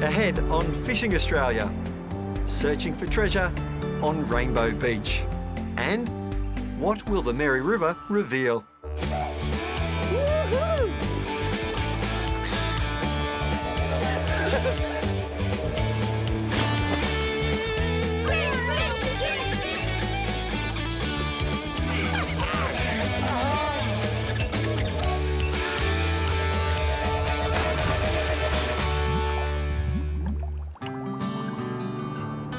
Ahead on Fishing Australia, searching for treasure on Rainbow Beach. And what will the Mary River reveal?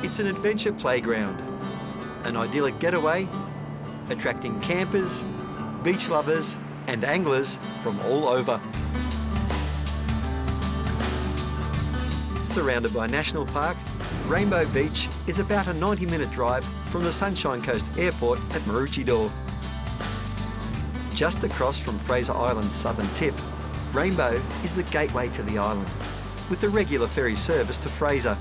It's an adventure playground, an idyllic getaway, attracting campers, beach lovers and anglers from all over. Surrounded by National Park, Rainbow Beach is about a 90-minute drive from the Sunshine Coast Airport at Maroochydore. Just across from Fraser Island's southern tip, Rainbow is the gateway to the island, with the regular ferry service to Fraser.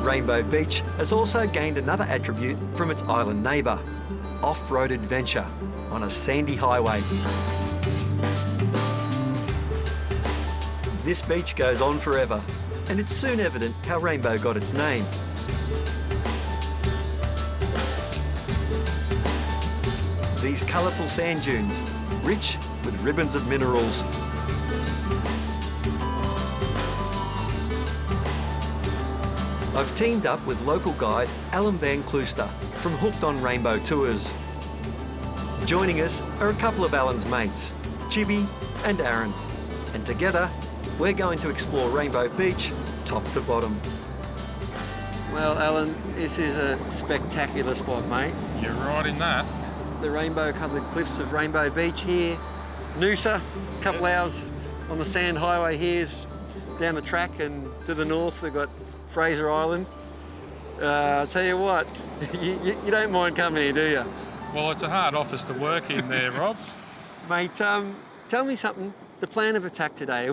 Rainbow Beach has also gained another attribute from its island neighbour, off-road adventure on a sandy highway. This beach goes on forever, and it's soon evident how Rainbow got its name. These colourful sand dunes, rich with ribbons of minerals. I've teamed up with local guide Alan Van Klooster from Hooked on Rainbow Tours. Joining us are a couple of Alan's mates, Chibi and Aaron, and together we're going to explore Rainbow Beach top to bottom. Well, Alan, this is a spectacular spot, mate. You're right in that. The rainbow-covered cliffs of Rainbow Beach here, Noosa, a couple hours on the sand highway here's down the track, and to the north we've got Fraser Island. I'll tell you what, you don't mind coming here, do you? Well, it's a hard office to work in there, Rob. Mate, tell me something. The plan of attack today.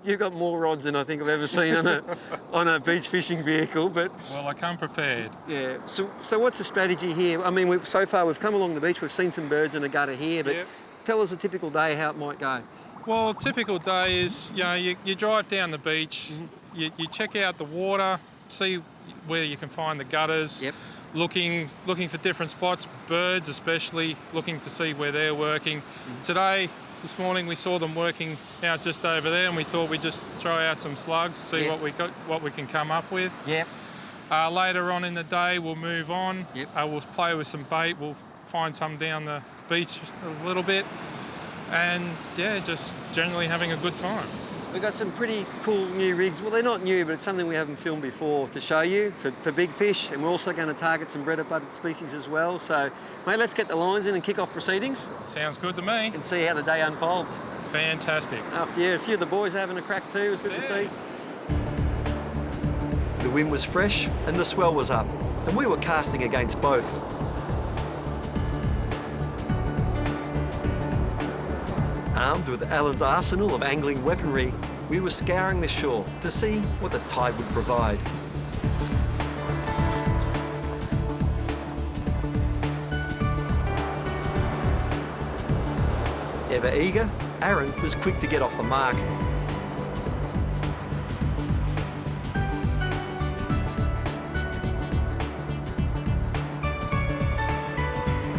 You've got more rods than I think I've ever seen on a beach fishing vehicle. But well, I come prepared. Yeah. So what's the strategy here? I mean, so far we've come along the beach. We've seen some birds and a gutter here. But tell us a typical day how it might go. Well, a typical day is you drive down the beach. Mm-hmm. You check out the water, see where you can find the gutters, looking for different spots, birds especially, looking to see where they're working. Mm-hmm. This morning we saw them working out just over there, and we thought we'd just throw out some slugs, see what we can come up with. Later on in the day we'll move on, we'll play with some bait, we'll find some down the beach a little bit, and just generally having a good time. We've got some pretty cool new rigs. Well, they're not new, but it's something we haven't filmed before to show you for big fish. And we're also going to target some breaded-butted species as well. So, mate, let's get the lines in and kick off proceedings. Sounds good to me. And see how the day unfolds. Fantastic. A few of the boys are having a crack too. It was good to see. The wind was fresh and the swell was up, and we were casting against both. Armed with Alan's arsenal of angling weaponry, we were scouring the shore to see what the tide would provide. Ever eager, Aaron was quick to get off the mark.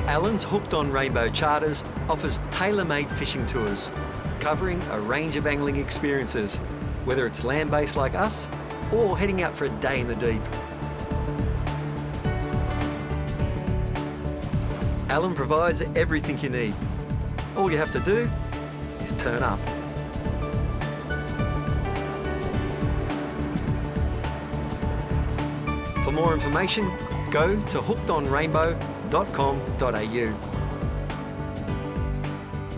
Alan's Hooked on Rainbow Charters offers tailor-made fishing tours, covering a range of angling experiences, whether it's land-based like us or heading out for a day in the deep. Alan provides everything you need. All you have to do is turn up. For more information, go to hookedonrainbow.com.au.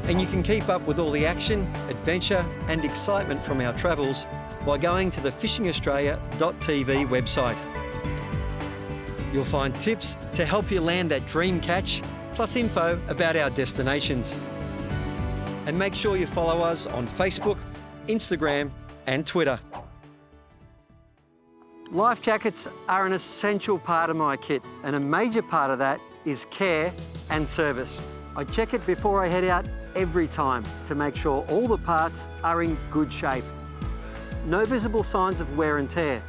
And you can keep up with all the action, adventure and excitement from our travels by going to the fishingaustralia.tv website. You'll find tips to help you land that dream catch, plus info about our destinations. And make sure you follow us on Facebook, Instagram and Twitter. Life jackets are an essential part of my kit, and a major part of that is care and service. I check it before I head out every time to make sure all the parts are in good shape. No visible signs of wear and tear.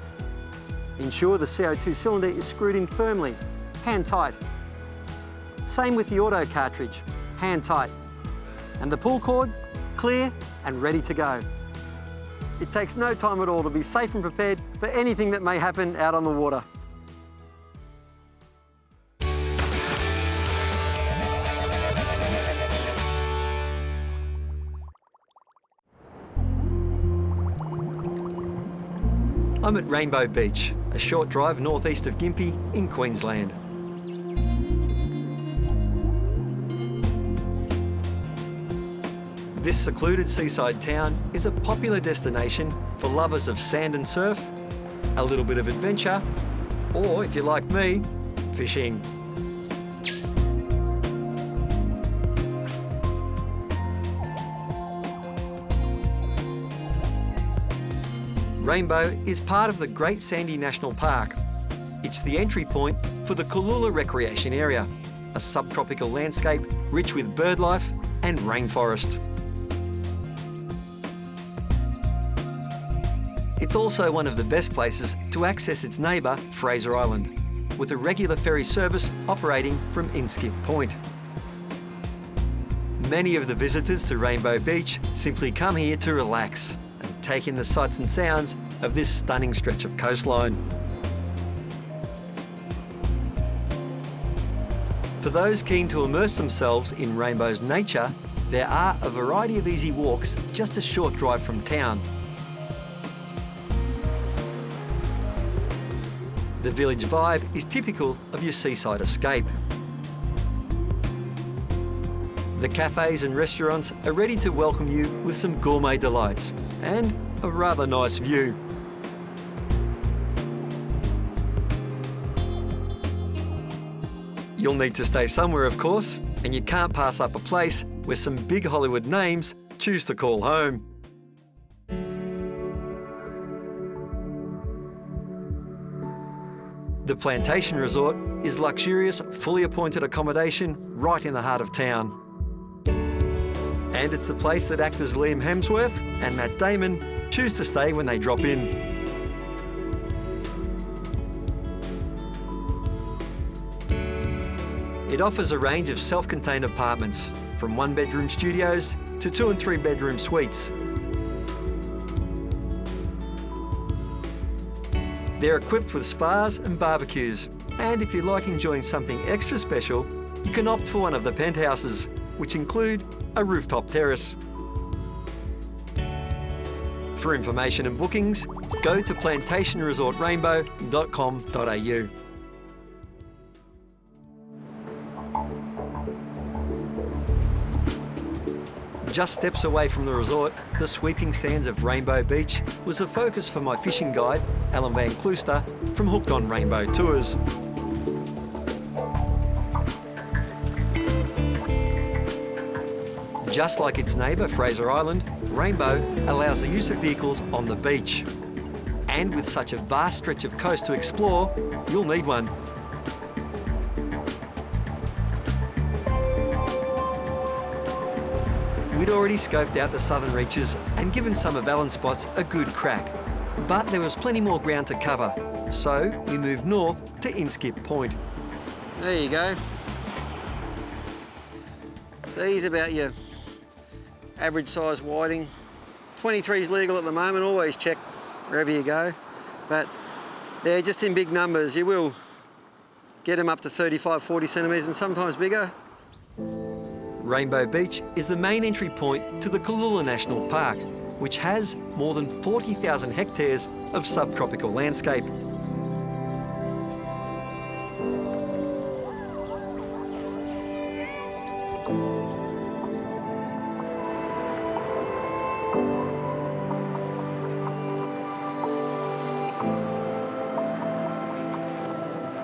Ensure the CO2 cylinder is screwed in firmly, hand tight. Same with the auto cartridge, hand tight. And the pull cord, clear and ready to go. It takes no time at all to be safe and prepared for anything that may happen out on the water. I'm at Rainbow Beach, a short drive northeast of Gympie in Queensland. This secluded seaside town is a popular destination for lovers of sand and surf, a little bit of adventure, or if you're like me, fishing. Rainbow is part of the Great Sandy National Park. It's the entry point for the Cooloola Recreation Area, a subtropical landscape rich with birdlife and rainforest. It's also one of the best places to access its neighbour, Fraser Island, with a regular ferry service operating from Inskip Point. Many of the visitors to Rainbow Beach simply come here to relax and take in the sights and sounds of this stunning stretch of coastline. For those keen to immerse themselves in Rainbow's nature, there are a variety of easy walks just a short drive from town. The village vibe is typical of your seaside escape. The cafes and restaurants are ready to welcome you with some gourmet delights and a rather nice view. You'll need to stay somewhere, of course, and you can't pass up a place where some big Hollywood names choose to call home. The Plantation Resort is luxurious, fully appointed accommodation right in the heart of town. And it's the place that actors Liam Hemsworth and Matt Damon choose to stay when they drop in. It offers a range of self-contained apartments, from one-bedroom studios to 2- and 3-bedroom suites. They're equipped with spas and barbecues, and if you like enjoying something extra special, you can opt for one of the penthouses, which include a rooftop terrace. For information and bookings, go to plantationresortrainbow.com.au. Just steps away from the resort, the sweeping sands of Rainbow Beach was a focus for my fishing guide, Alan Van Klooster, from Hooked on Rainbow Tours. Just like its neighbour, Fraser Island, Rainbow allows the use of vehicles on the beach. And with such a vast stretch of coast to explore, you'll need one. We'd already scoped out the southern reaches and given some of Alan's spots a good crack. But there was plenty more ground to cover, so we moved north to Inskip Point. There you go. So here's about your average size whiting. 23 is legal at the moment, always check wherever you go. But they're just in big numbers. You will get them up to 35, 40 centimetres and sometimes bigger. Rainbow Beach is the main entry point to the Cooloola National Park, which has more than 40,000 hectares of subtropical landscape.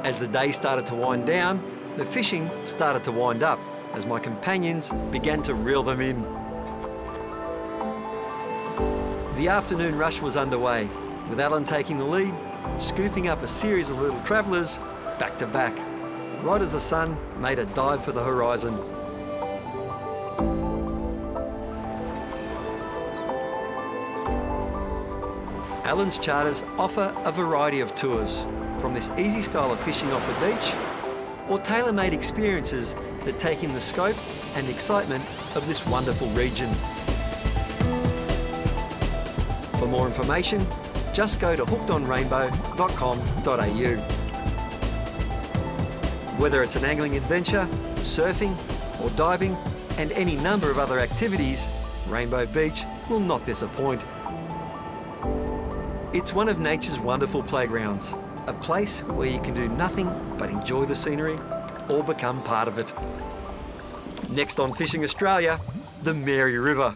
As the day started to wind down, the fishing started to wind up as my companions began to reel them in. The afternoon rush was underway, with Alan taking the lead, scooping up a series of little travellers back to back, right as the sun made a dive for the horizon. Allen's Charters offer a variety of tours, from this easy style of fishing off the beach, or tailor-made experiences that take in the scope and excitement of this wonderful region. For more information, just go to hookedonrainbow.com.au. Whether it's an angling adventure, surfing, or diving, and any number of other activities, Rainbow Beach will not disappoint. It's one of nature's wonderful playgrounds, a place where you can do nothing but enjoy the scenery or become part of it. Next on Fishing Australia, the Mary River.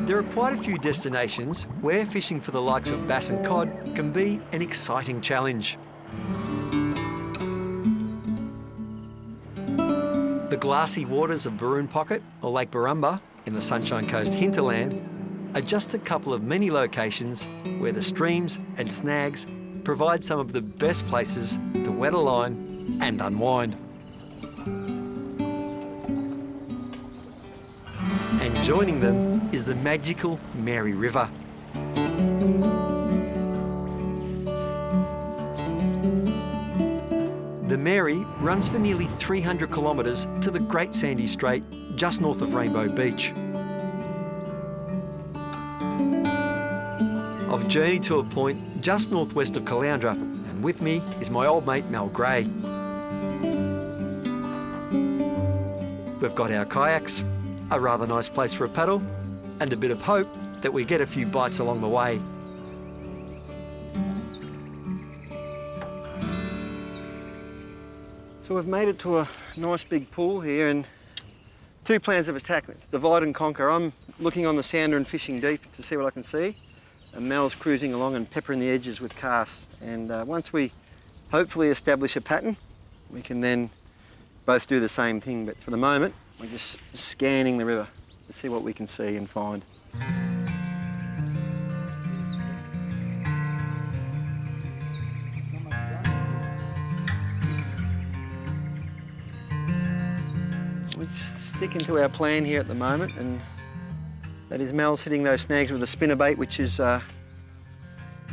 There are quite a few destinations where fishing for the likes of bass and cod can be an exciting challenge. The glassy waters of Baroon Pocket or Lake Barumba in the Sunshine Coast hinterland are just a couple of many locations where the streams and snags provide some of the best places to wet a line and unwind. And joining them is the magical Mary River. The Mary runs for nearly 300 kilometres to the Great Sandy Strait just north of Rainbow Beach. I've journeyed to a point just northwest of Caloundra, and with me is my old mate Mel Gray. We've got our kayaks, a rather nice place for a paddle, and a bit of hope that we get a few bites along the way. So we've made it to a nice big pool here, and two plans of attack: divide and conquer. I'm looking on the sounder and fishing deep to see what I can see, and Mel's cruising along and peppering the edges with casts. And once we hopefully establish a pattern, we can then both do the same thing. But for the moment, we're just scanning the river to see what we can see and find. We're sticking to our plan here at the moment, and that is Mel's hitting those snags with a spinnerbait, which is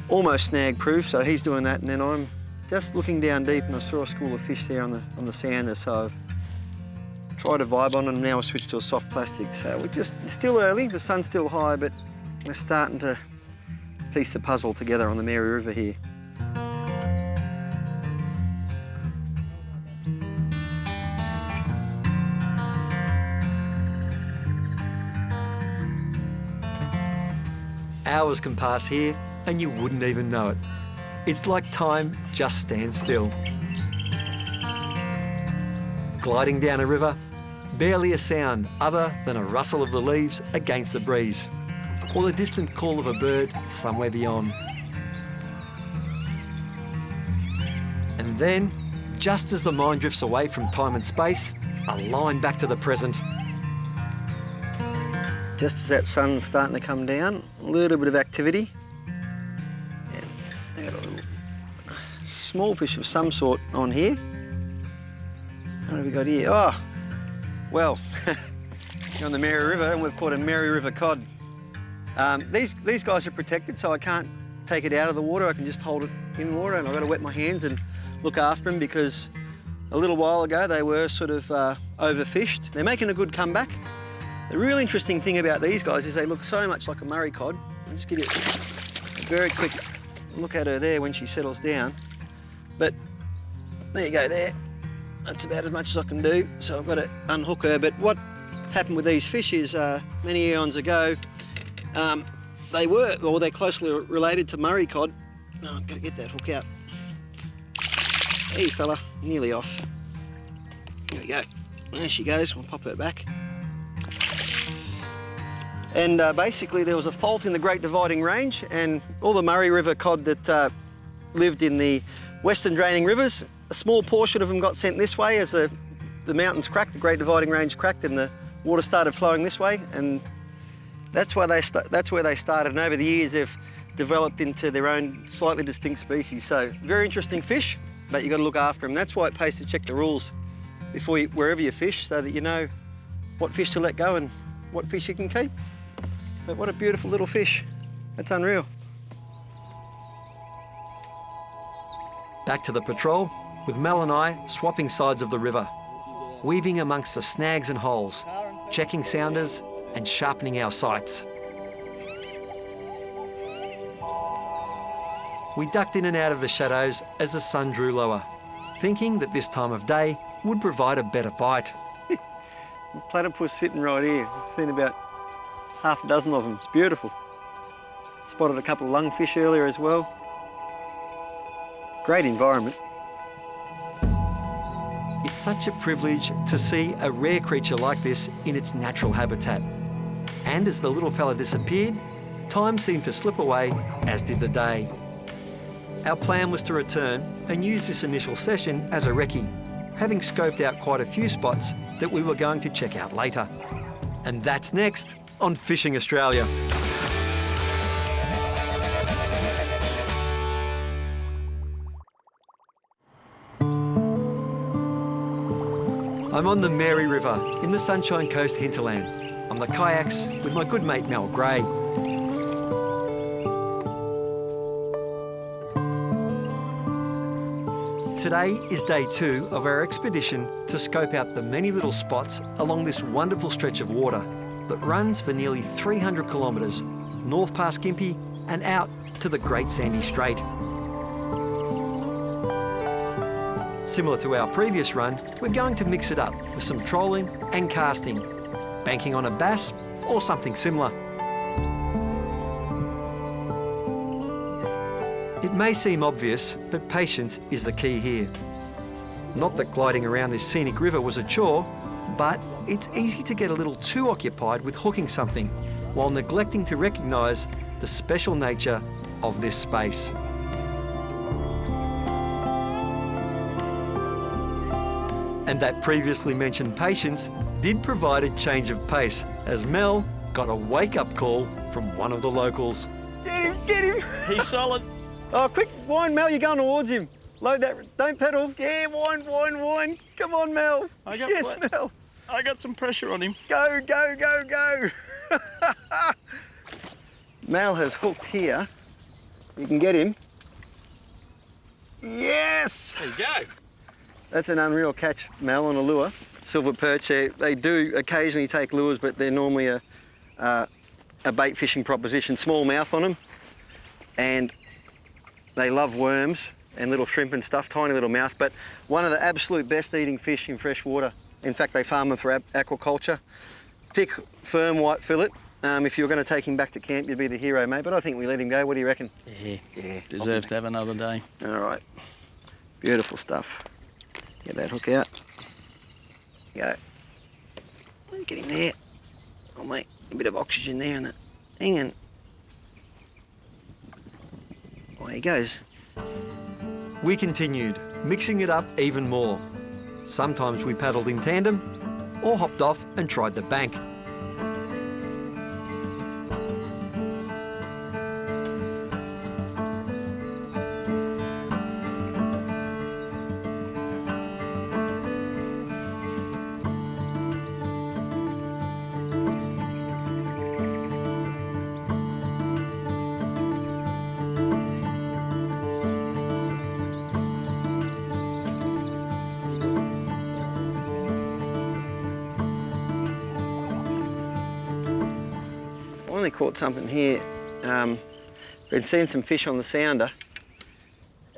almost snag proof, so he's doing that, and then I'm just looking down deep, and I saw a school of fish there on the sounder, so I've tried to vibe on, and now I've switched to a soft plastic. So it's still early, the sun's still high, but we're starting to piece the puzzle together on the Mary River here. Hours can pass here and you wouldn't even know it. It's like time just stands still. Gliding down a river, barely a sound other than a rustle of the leaves against the breeze, or the distant call of a bird somewhere beyond. And then, just as the mind drifts away from time and space, a line back to the present. Just as that sun's starting to come down, a little bit of activity. And I got a little small fish of some sort on here. What have we got here? Oh, well, you're on the Mary River, and we've caught a Mary River cod. These guys are protected, so I can't take it out of the water. I can just hold it in water, and I've got to wet my hands and look after them, because a little while ago they were sort of overfished. They're making a good comeback. The real interesting thing about these guys is they look so much like a Murray cod. I'll just give you a very quick look at her there when she settles down. But there you go there. That's about as much as I can do, so I've got to unhook her. But what happened with these fish is many eons ago, they're closely related to Murray cod. Oh, I've got to get that hook out. Hey fella, nearly off. There we go. There she goes, we'll pop her back. And basically there was a fault in the Great Dividing Range, and all the Murray River cod that lived in the western draining rivers, a small portion of them got sent this way as the mountains cracked, the Great Dividing Range cracked, and the water started flowing this way, and that's where they started. And over the years they've developed into their own slightly distinct species. So very interesting fish, but you've got to look after them. That's why it pays to check the rules wherever you fish, so that you know what fish to let go and what fish you can keep. But what a beautiful little fish. That's unreal. Back to the patrol, with Mel and I swapping sides of the river, weaving amongst the snags and holes, checking sounders and sharpening our sights. We ducked in and out of the shadows as the sun drew lower, thinking that this time of day would provide a better bite. Platypus sitting right here. I've seen about half a dozen of them. It's beautiful. Spotted a couple of lungfish earlier as well. Great environment. It's such a privilege to see a rare creature like this in its natural habitat. And as the little fella disappeared, time seemed to slip away, as did the day. Our plan was to return and use this initial session as a recce, having scoped out quite a few spots that we were going to check out later. And that's next on Fishing Australia. I'm on the Mary River in the Sunshine Coast hinterland, on the kayaks with my good mate Mel Gray. Today is day 2 of our expedition to scope out the many little spots along this wonderful stretch of water that runs for nearly 300 kilometres north past Gympie and out to the Great Sandy Strait. Similar to our previous run, we're going to mix it up with some trolling and casting, banking on a bass or something similar. It may seem obvious, but patience is the key here. Not that gliding around this scenic river was a chore, but it's easy to get a little too occupied with hooking something while neglecting to recognise the special nature of this space. And that previously mentioned patience did provide a change of pace as Mel got a wake-up call from one of the locals. Get him, get him. He's solid. Oh, quick, wind, Mel, you're going towards him. Load that, don't pedal. Yeah, wind, wind, wind. Come on, Mel. Yes, Mel. I got some pressure on him. Go, go, go, go. Mel has hooked here. You can get him. Yes! There you go. That's an unreal catch, Mel, on a lure. Silver perch, they do occasionally take lures, but they're normally a bait fishing proposition. Small mouth on them, and they love worms and little shrimp and stuff, tiny little mouth, but one of the absolute best eating fish in fresh water. In fact, they farm them for aquaculture. Thick, firm white fillet. If you were going to take him back to camp, you'd be the hero, mate, but I think we let him go. What do you reckon? Yeah. Deserves to have another day. All right. Beautiful stuff. Get that hook out. Go. Get him there. Oh, mate, a bit of oxygen there in it. Hang on. Away he goes. We continued, mixing it up even more. Sometimes we paddled in tandem or hopped off and tried the bank. Finally caught something here. Been seeing some fish on the sounder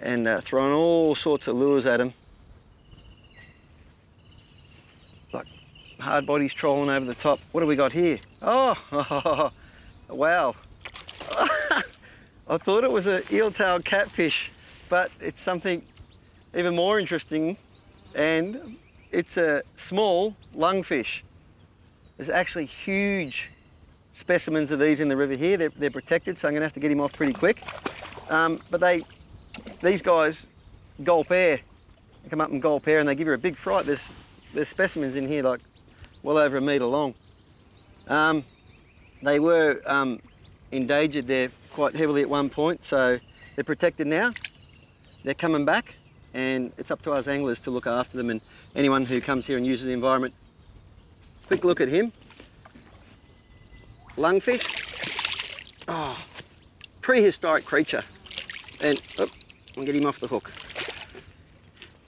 and throwing all sorts of lures at them. Like hard bodies trolling over the top. What do we got here? Oh, wow. I thought it was an eel-tailed catfish, but it's something even more interesting, and it's a small lungfish. There's actually huge specimens of these in the river here. They're protected, so I'm going to have to get him off pretty quick. But these guys gulp air. They come up and gulp air and they give you a big fright. There's specimens in here like well over a metre long. They were endangered there quite heavily at one point, so they're protected now. They're coming back, and it's up to us anglers to look after them and anyone who comes here and uses the environment. Quick look at him. Lungfish. Oh, prehistoric creature. And, I'll get him off the hook.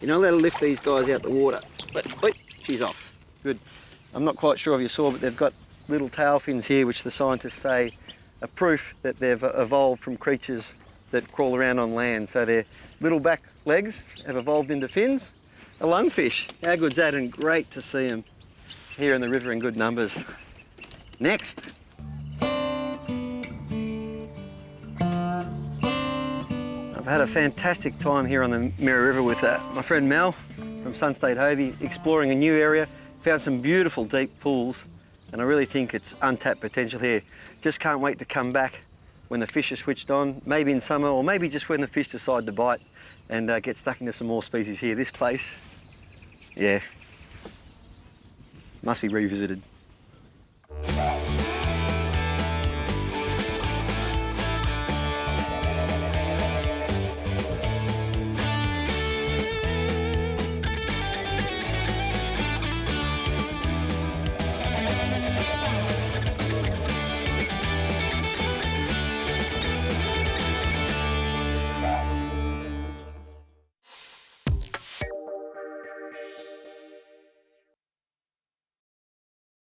You're not allowed to lift these guys out the water. But, wait, she's off. Good. I'm not quite sure if you saw, but they've got little tail fins here, which the scientists say are proof that they've evolved from creatures that crawl around on land. So their little back legs have evolved into fins. A lungfish. How good's that? And great to see them here in the river in good numbers. Next. I've had a fantastic time here on the Mirror River with my friend Mel from Sunstate Hovey, exploring a new area. Found some beautiful deep pools, and I really think it's untapped potential here. Just can't wait to come back when the fish are switched on, maybe in summer, or maybe just when the fish decide to bite and get stuck into some more species here. This place, yeah, must be revisited.